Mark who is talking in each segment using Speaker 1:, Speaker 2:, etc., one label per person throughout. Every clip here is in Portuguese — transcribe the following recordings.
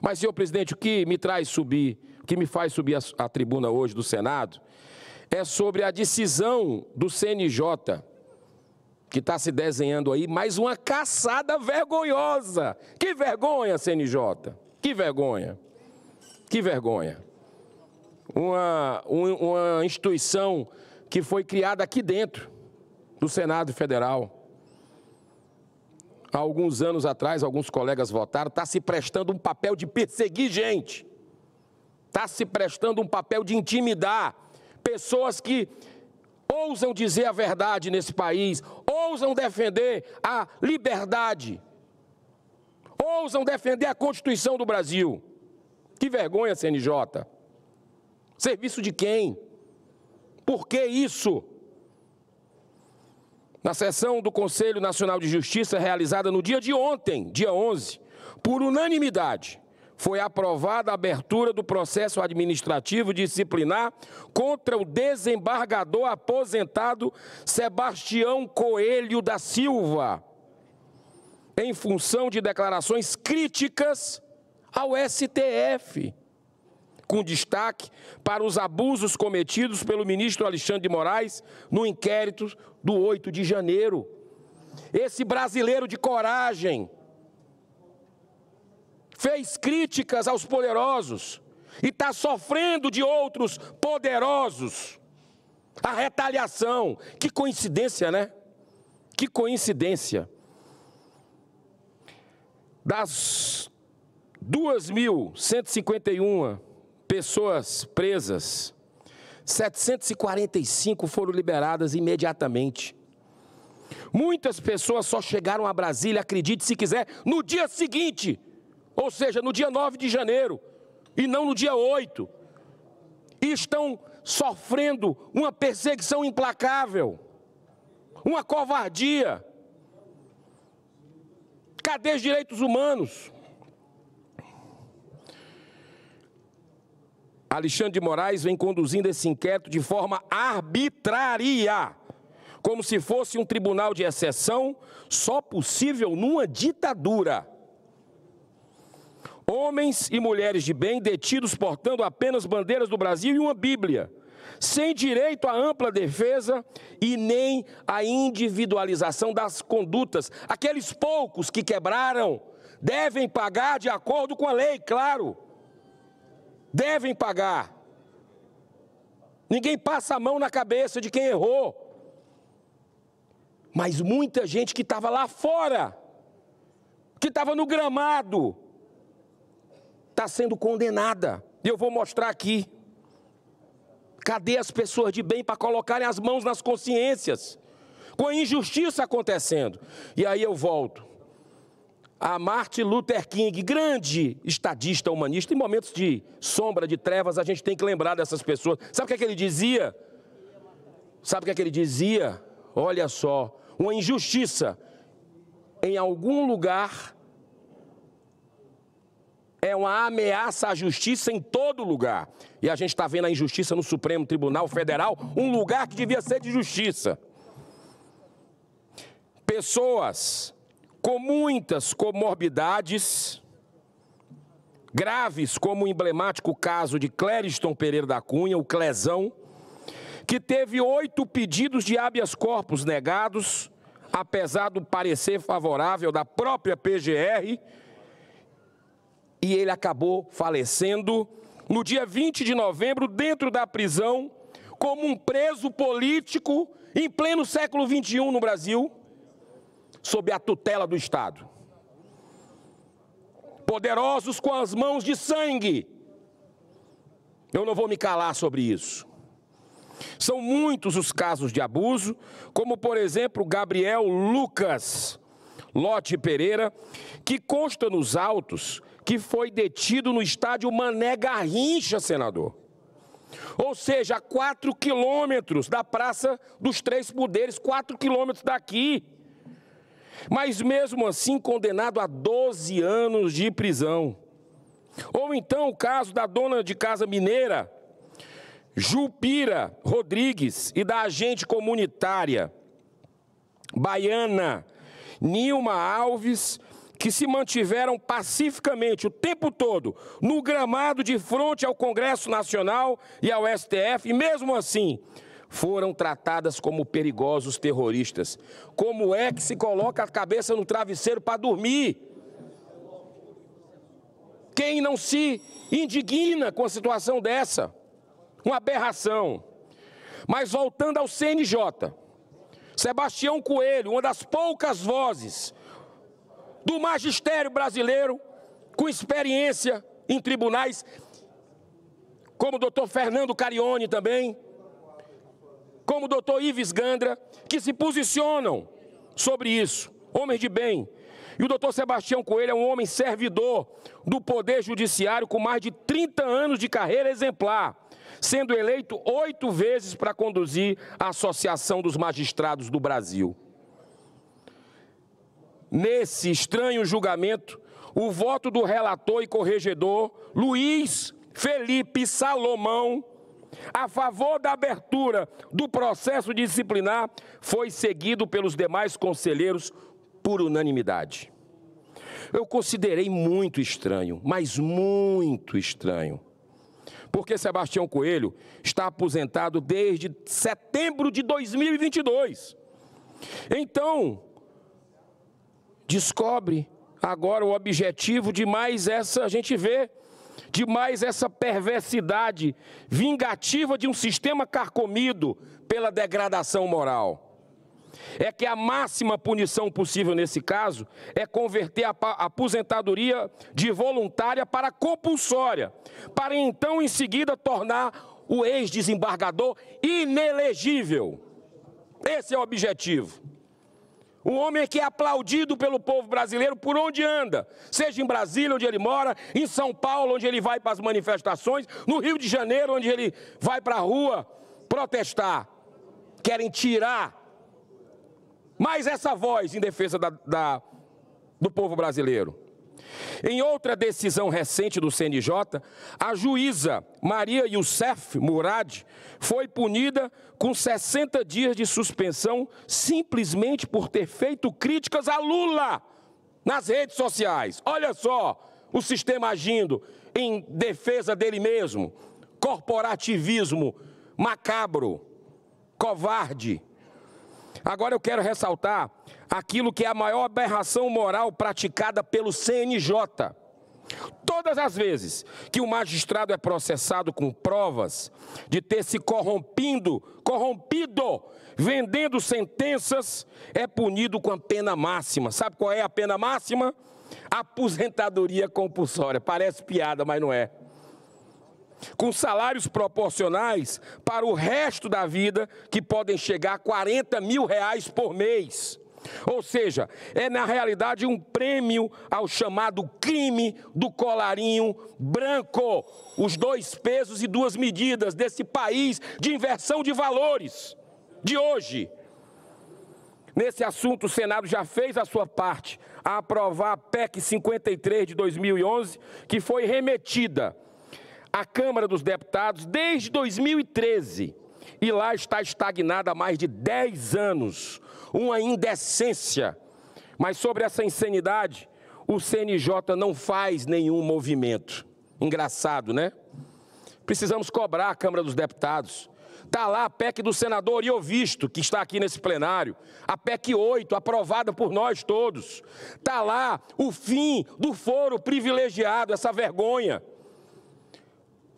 Speaker 1: Mas, senhor presidente, o que me faz subir a tribuna hoje do Senado é sobre a decisão do CNJ, que está se desenhando aí, mais uma caçada vergonhosa. Que vergonha, CNJ! Que vergonha! Que vergonha! Uma instituição que foi criada aqui dentro do Senado Federal. Há alguns anos atrás, alguns colegas votaram, está se prestando um papel de perseguir gente. Está se prestando um papel de intimidar pessoas que ousam dizer a verdade nesse país, ousam defender a liberdade, ousam defender a Constituição do Brasil. Que vergonha, CNJ! Serviço de quem? Por que isso? Na sessão do Conselho Nacional de Justiça, realizada no dia de ontem, dia 11, por unanimidade, foi aprovada a abertura do processo administrativo disciplinar contra o desembargador aposentado Sebastião Coelho da Silva, em função de declarações críticas ao STF, com destaque para os abusos cometidos pelo ministro Alexandre de Moraes no inquérito do 8 de janeiro. Esse brasileiro de coragem fez críticas aos poderosos e está sofrendo de outros poderosos a retaliação. Que coincidência, né? Que coincidência. Das 2.151 pessoas presas, 745 foram liberadas imediatamente. Muitas pessoas só chegaram a Brasília, acredite se quiser, no dia seguinte, ou seja, no dia 9 de janeiro, e não no dia 8. E estão sofrendo uma perseguição implacável, uma covardia. Cadê os direitos humanos? Alexandre de Moraes vem conduzindo esse inquérito de forma arbitrária, como se fosse um tribunal de exceção, só possível numa ditadura. Homens e mulheres de bem detidos portando apenas bandeiras do Brasil e uma Bíblia, sem direito à ampla defesa e nem à individualização das condutas. Aqueles poucos que quebraram devem pagar de acordo com a lei, claro. Devem pagar. Ninguém passa a mão na cabeça de quem errou. Mas muita gente que estava lá fora, que estava no gramado, está sendo condenada. E eu vou mostrar aqui. Cadê as pessoas de bem para colocarem as mãos nas consciências? Com a injustiça acontecendo. E aí eu volto. A Martin Luther King, grande estadista humanista, em momentos de sombra, de trevas, a gente tem que lembrar dessas pessoas. Sabe o que ele dizia? Sabe o que ele dizia? Olha só, uma injustiça em algum lugar é uma ameaça à justiça em todo lugar. E a gente está vendo a injustiça no Supremo Tribunal Federal, um lugar que devia ser de justiça. Pessoas com muitas comorbidades graves, como o emblemático caso de Clériston Pereira da Cunha, o Clezão, que teve 8 pedidos de habeas corpus negados, apesar do parecer favorável da própria PGR, e ele acabou falecendo no dia 20 de novembro, dentro da prisão, como um preso político em pleno século XXI no Brasil, sob a tutela do Estado. Poderosos com as mãos de sangue. Eu não vou me calar sobre isso. São muitos os casos de abuso, como, por exemplo, Gabriel Lucas Lote Pereira, que consta nos autos que foi detido no estádio Mané Garrincha, senador. Ou seja, a 4 quilômetros da Praça dos Três Poderes, 4 quilômetros daqui. Mas mesmo assim condenado a 12 anos de prisão. Ou então o caso da dona de casa mineira, Jupira Rodrigues, e da agente comunitária baiana Nilma Alves, que se mantiveram pacificamente o tempo todo no gramado de frente ao Congresso Nacional e ao STF, e mesmo assim foram tratadas como perigosos terroristas. Como é que se coloca a cabeça no travesseiro para dormir? Quem não se indigna com a situação dessa? Uma aberração. Mas voltando ao CNJ, Sebastião Coelho, uma das poucas vozes do magistério brasileiro com experiência em tribunais, como o doutor Fernando Carione também, como o doutor Ives Gandra, que se posicionam sobre isso, homens de bem. E o doutor Sebastião Coelho é um homem servidor do Poder Judiciário com mais de 30 anos de carreira exemplar, sendo eleito 8 vezes para conduzir a Associação dos Magistrados do Brasil. Nesse estranho julgamento, o voto do relator e corregedor Luiz Felipe Salomão a favor da abertura do processo disciplinar foi seguido pelos demais conselheiros por unanimidade. Eu considerei muito estranho, mas muito estranho, porque Sebastião Coelho está aposentado desde setembro de 2022. Então, descobre agora o objetivo de mais essa, a gente vê, de mais essa perversidade vingativa de um sistema carcomido pela degradação moral. É que a máxima punição possível nesse caso é converter a aposentadoria de voluntária para compulsória, para então em seguida tornar o ex-desembargador inelegível. Esse é o objetivo. Um homem que é aplaudido pelo povo brasileiro por onde anda, seja em Brasília, onde ele mora, em São Paulo, onde ele vai para as manifestações, no Rio de Janeiro, onde ele vai para a rua protestar. Querem tirar mais essa voz em defesa do povo brasileiro. Em outra decisão recente do CNJ, a juíza Maria Youssef Murad foi punida com 60 dias de suspensão simplesmente por ter feito críticas a Lula nas redes sociais. Olha só o sistema agindo em defesa dele mesmo. Corporativismo macabro, covarde. Agora eu quero ressaltar aquilo que é a maior aberração moral praticada pelo CNJ. Todas as vezes que o magistrado é processado com provas de ter se corrompido, vendendo sentenças, é punido com a pena máxima. Sabe qual é a pena máxima? Aposentadoria compulsória. Parece piada, mas não é. Com salários proporcionais para o resto da vida, que podem chegar a R$40 mil por mês. Ou seja, é na realidade um prêmio ao chamado crime do colarinho branco. Os 2 pesos e 2 medidas desse país de inversão de valores de hoje. Nesse assunto, o Senado já fez a sua parte a aprovar a PEC 53 de 2011, que foi remetida à Câmara dos Deputados desde 2013 e lá está estagnada há mais de 10 anos. Uma indecência. Mas sobre essa insanidade, o CNJ não faz nenhum movimento. Engraçado, né? Precisamos cobrar a Câmara dos Deputados. Está lá a PEC do senador Iovisto, que está aqui nesse plenário. A PEC 8, aprovada por nós todos. Está lá o fim do foro privilegiado, essa vergonha.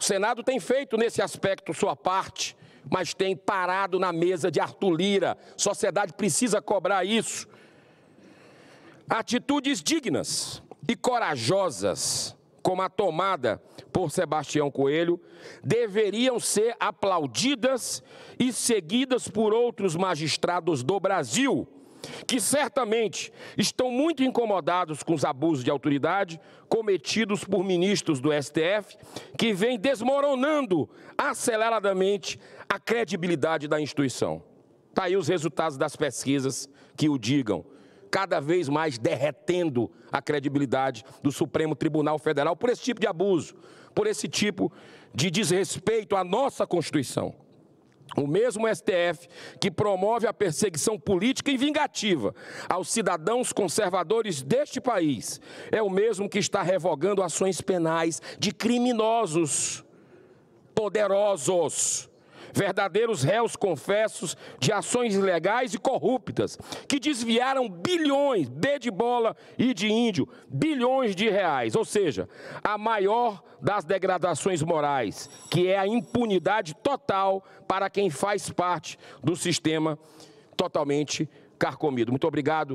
Speaker 1: O Senado tem feito nesse aspecto sua parte, mas tem parado na mesa de Arthur Lira. A sociedade precisa cobrar isso. Atitudes dignas e corajosas, como a tomada por Sebastião Coelho, deveriam ser aplaudidas e seguidas por outros magistrados do Brasil, que certamente estão muito incomodados com os abusos de autoridade cometidos por ministros do STF, que vêm desmoronando aceleradamente a credibilidade da instituição. Está aí os resultados das pesquisas que o digam, cada vez mais derretendo a credibilidade do Supremo Tribunal Federal por esse tipo de abuso, por esse tipo de desrespeito à nossa Constituição. O mesmo STF que promove a perseguição política e vingativa aos cidadãos conservadores deste país é o mesmo que está revogando ações penais de criminosos poderosos, verdadeiros réus confessos de ações ilegais e corruptas, que desviaram bilhões, B de bola e de índio, bilhões de reais, ou seja, a maior das degradações morais, que é a impunidade total para quem faz parte do sistema totalmente carcomido. Muito obrigado.